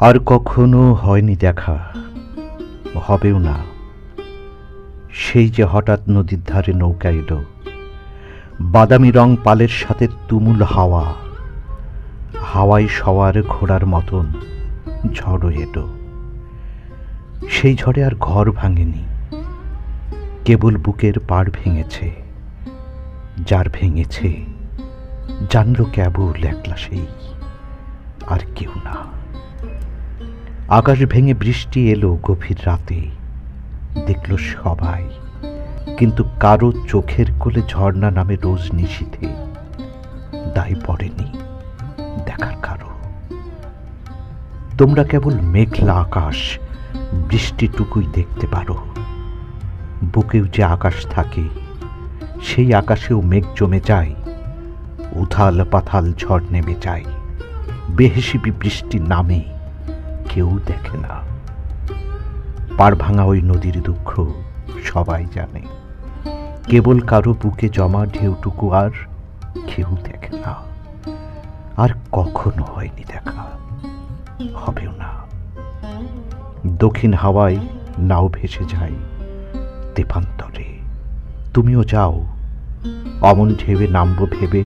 আর কখনো হয়নি দেখা, হবেও না। সেই যে হঠাৎ নদীর ধারে নৌকা এলো, বাদামি রং পালের সাথে তুমুল হাওয়া, হাওয়ায় সওয়ার ঘোড়ার মতন ঝড়ও এলো। সেই ঝড়ে আর ঘর ভাঙেনি, কেবল বুকের পাড় ভেঙেছে। যার ভেঙেছে জানলো কেবল একলা সেই, আর কেউ না। আকাশ ভেঙে বৃষ্টি এলো গভীর রাতে, দেখল সবাই, কিন্তু কারো চোখের কোলে ঝর্ণা নামে রোজ নিশীথে দায় পড়েনি দেখার কারো। তোমরা কেবল মেঘলা আকাশ বৃষ্টিটুকুই দেখতে পারো। বুকেও যে আকাশ থাকে, সেই আকাশেও মেঘ জমে যায়, উথাল পাথাল ঝড় নেমে যায়, বেহিসিবি বৃষ্টি নামে, কেউ দেখে না। পাড় ভাঙা ওই নদীর দুঃখ সবাই জানে, কেবল কারো বুকে জমা ঢেউটুকু আর কেউ দেখে না। আর কখনো হয়নি দেখা, হবেও না। দক্ষিণ হাওয়ায় নাও ভেসে যায় তেপান্তরে, তুমিও যাও অমন ঢেউয়ে নামবো ভেবে